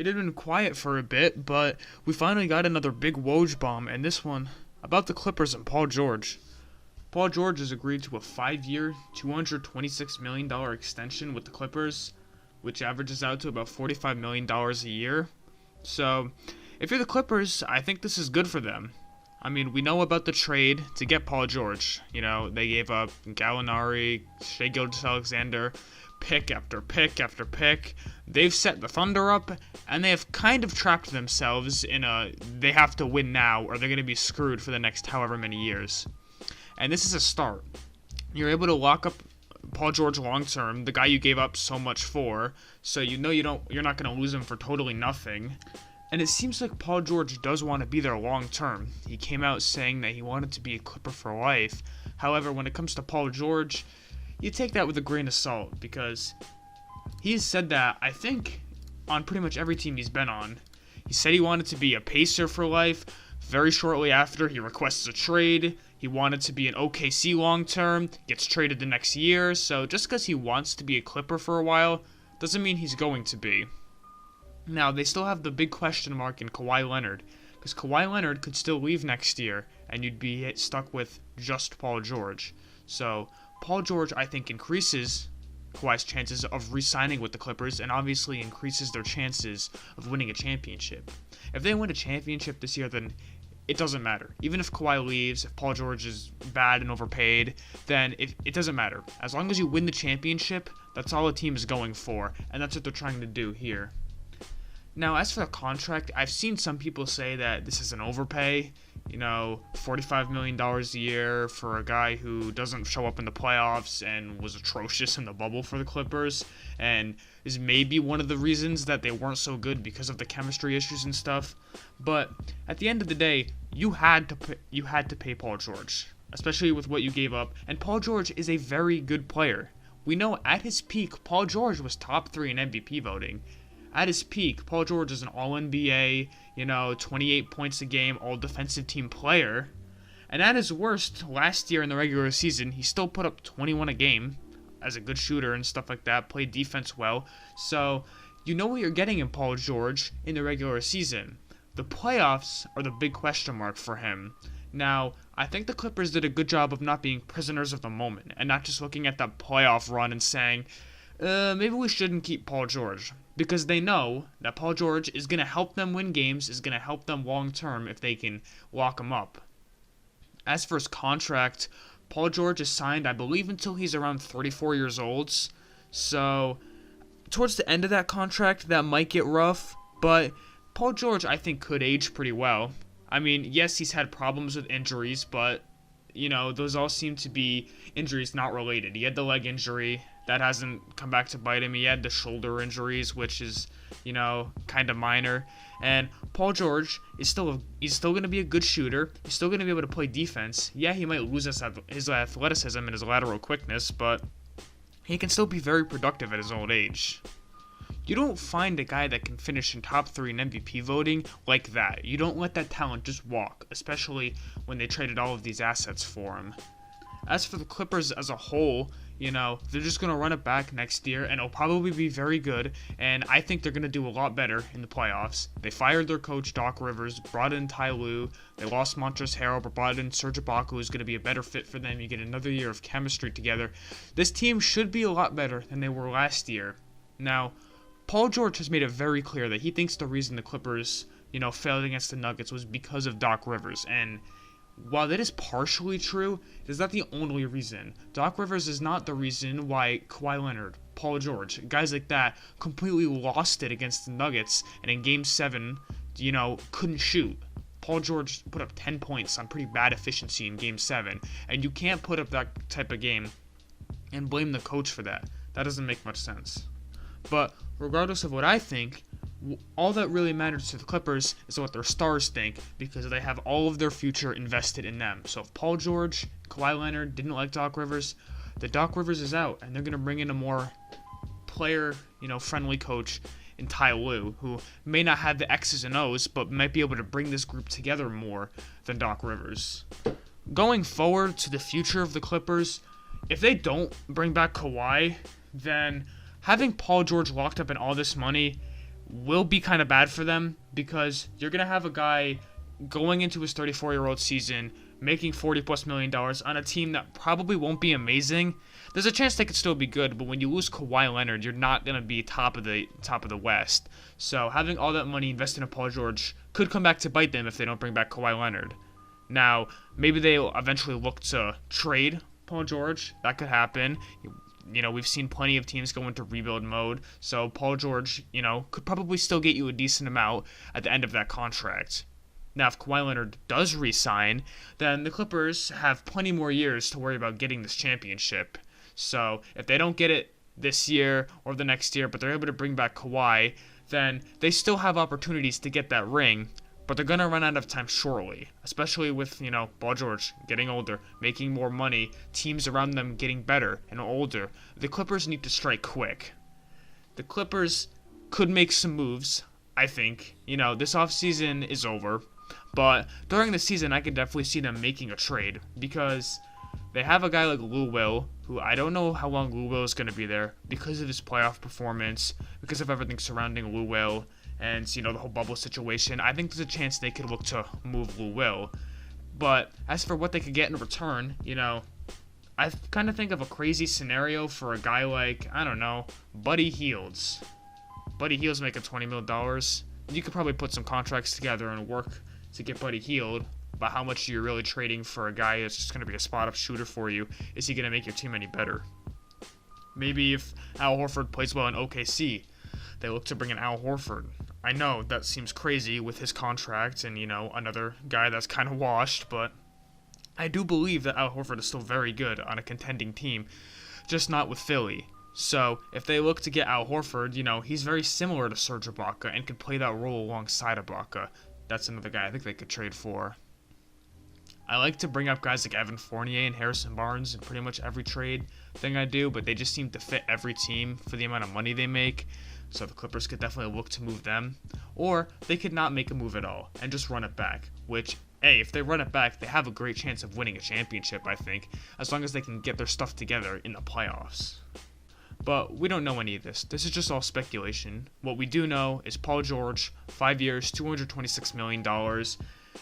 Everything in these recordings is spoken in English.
It had been quiet for a bit, but we finally got another big Woj bomb, and this one about the Clippers and Paul George. Paul George has agreed to a 5-year, $226 million extension with the Clippers, which averages out to about $45 million a year. So, if you're the Clippers, I think this is good for them. I mean, we know about the trade to get Paul George. You know, they gave up Gallinari, Shai Gilgeous-Alexander, pick after pick after pick. They've set the Thunder up, and they have kind of trapped themselves in a they have to win now or they're going to be screwed for the next however many years. And this is a start. You're able to lock up Paul George long term, the guy you gave up so much for, so you know you're not going to lose him for totally nothing. And it seems like Paul George does want to be there long term. He came out saying that he wanted to be a Clipper for life. However, when it comes to Paul George, you take that with a grain of salt because he's said that, I think, on pretty much every team he's been on. He said he wanted to be a Pacer for life. Very shortly after, he requests a trade. He wanted to be an OKC long term, gets traded the next year. So just because he wants to be a Clipper for a while doesn't mean he's going to be. Now, they still have the big question mark in Kawhi Leonard, because Kawhi Leonard could still leave next year, and you'd be stuck with just Paul George. So, Paul George, I think, increases Kawhi's chances of re-signing with the Clippers, and obviously increases their chances of winning a championship. If they win a championship this year, then it doesn't matter. Even if Kawhi leaves, if Paul George is bad and overpaid, then it doesn't matter. As long as you win the championship, that's all a team is going for, and that's what they're trying to do here. Now, as for the contract, I've seen some people say that this is an overpay. You know, $45 million a year for a guy who doesn't show up in the playoffs and was atrocious in the bubble for the Clippers, and is maybe one of the reasons that they weren't so good because of the chemistry issues and stuff. But at the end of the day, you had to pay Paul George, especially with what you gave up. And Paul George is a very good player. We know at his peak, Paul George was top 3 in MVP voting. At his peak, Paul George is an All-NBA, 28 points a game, All-Defensive Team player. And at his worst, last year in the regular season, he still put up 21 a game as a good shooter and stuff like that, played defense well. So, you know what you're getting in Paul George in the regular season. The playoffs are the big question mark for him. Now, I think the Clippers did a good job of not being prisoners of the moment and not just looking at that playoff run and saying, maybe we shouldn't keep Paul George. Because they know that Paul George is going to help them win games, is going to help them long term if they can lock him up. As for his contract, Paul George is signed, I believe, until he's around 34 years old. So, towards the end of that contract, that might get rough. But Paul George, I think, could age pretty well. I mean, yes, he's had problems with injuries, but, those all seem to be injuries not related. He had the leg injury. That hasn't come back to bite him. He had the shoulder injuries, which is, kind of minor. And Paul George is he's still going to be a good shooter. He's still going to be able to play defense. Yeah, he might lose his athleticism and his lateral quickness, but he can still be very productive at his old age. You don't find a guy that can finish in top 3 in MVP voting like that. You don't let that talent just walk, especially when they traded all of these assets for him. As for the Clippers as a whole, they're just going to run it back next year, and it'll probably be very good, and I think they're going to do a lot better in the playoffs. They fired their coach, Doc Rivers, brought in Ty Lue, they lost Montrezl Harrell, but brought in Serge Ibaka, who's going to be a better fit for them. You get another year of chemistry together. This team should be a lot better than they were last year. Now, Paul George has made it very clear that he thinks the reason the Clippers, failed against the Nuggets was because of Doc Rivers, and while that is partially true, it is not the only reason. Doc Rivers is not the reason why Kawhi Leonard, Paul George, guys like that completely lost it against the Nuggets and in Game 7, couldn't shoot. Paul George put up 10 points on pretty bad efficiency in Game 7, and you can't put up that type of game and blame the coach for that. That doesn't make much sense. But regardless of what I think, all that really matters to the Clippers is what their stars think, because they have all of their future invested in them. So if Paul George, Kawhi Leonard didn't like Doc Rivers, the Doc Rivers is out, and they're going to bring in a more player, friendly coach in Ty Lue, who may not have the X's and O's, but might be able to bring this group together more than Doc Rivers. Going forward to the future of the Clippers, if they don't bring back Kawhi, then having Paul George locked up in all this money will be kind of bad for them because you're going to have a guy going into his 34-year-old season making $40+ million on a team that probably won't be amazing. There's a chance they could still be good, but when you lose Kawhi Leonard, you're not going to be top of the West. So having all that money invested in Paul George could come back to bite them if they don't bring back Kawhi Leonard. Now, maybe they'll eventually look to trade Paul George. That could happen. You know, we've seen plenty of teams go into rebuild mode, so Paul George, you know, could probably still get you a decent amount at the end of that contract. Now, if Kawhi Leonard does re-sign, then the Clippers have plenty more years to worry about getting this championship. So if they don't get it this year or the next year, but they're able to bring back Kawhi, then they still have opportunities to get that ring, but they're going to run out of time shortly, especially with, you know, Paul George getting older, making more money, teams around them getting better and older. The Clippers need to strike quick. The Clippers could make some moves, I think. You know, this offseason is over, but during the season, I could definitely see them making a trade because they have a guy like Lou Will, who I don't know how long Lou Will is going to be there because of his playoff performance, because of everything surrounding Lou Will, and, you know, the whole bubble situation. I think there's a chance they could look to move Lou Will. But as for what they could get in return, you know, I kind of think of a crazy scenario for a guy like, I don't know, Buddy Hield. Buddy Hield's making $20 million. You could probably put some contracts together and work to get Buddy Hield. But how much are you really trading for a guy that's just going to be a spot-up shooter for you? Is he going to make your team any better? Maybe if Al Horford plays well in OKC, they look to bring in Al Horford. I know that seems crazy with his contract and, you know, another guy that's kind of washed, but I do believe that Al Horford is still very good on a contending team, just not with Philly. So if they look to get Al Horford, you know, he's very similar to Serge Ibaka and could play that role alongside Ibaka. That's another guy I think they could trade for. I like to bring up guys like Evan Fournier and Harrison Barnes in pretty much every trade thing I do, but they just seem to fit every team for the amount of money they make. So the Clippers could definitely look to move them. Or they could not make a move at all and just run it back, which, hey, if they run it back, they have a great chance of winning a championship, I think, as long as they can get their stuff together in the playoffs. But we don't know any of this. This is just all speculation. What we do know is Paul George, 5 years, $226 million,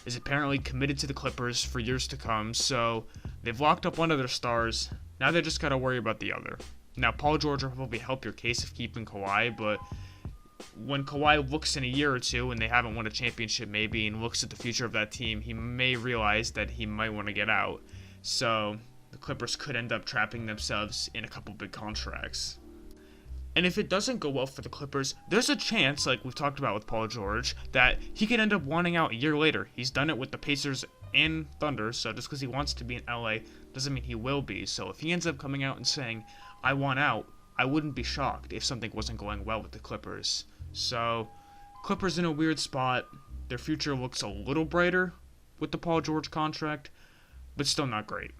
is apparently committed to the Clippers for years to come, so they've locked up one of their stars. Now they just got to worry about the other. Now, Paul George will probably help your case of keeping Kawhi, but when Kawhi looks in a year or two and they haven't won a championship maybe and looks at the future of that team, he may realize that he might want to get out. So the Clippers could end up trapping themselves in a couple big contracts. And if it doesn't go well for the Clippers, there's a chance, like we've talked about with Paul George, that he could end up wanting out a year later. He's done it with the Pacers and Thunder, so just because he wants to be in LA doesn't mean he will be. So if he ends up coming out and saying, I want out, I wouldn't be shocked if something wasn't going well with the Clippers. So, Clippers in a weird spot. Their future looks a little brighter with the Paul George contract, but still not great.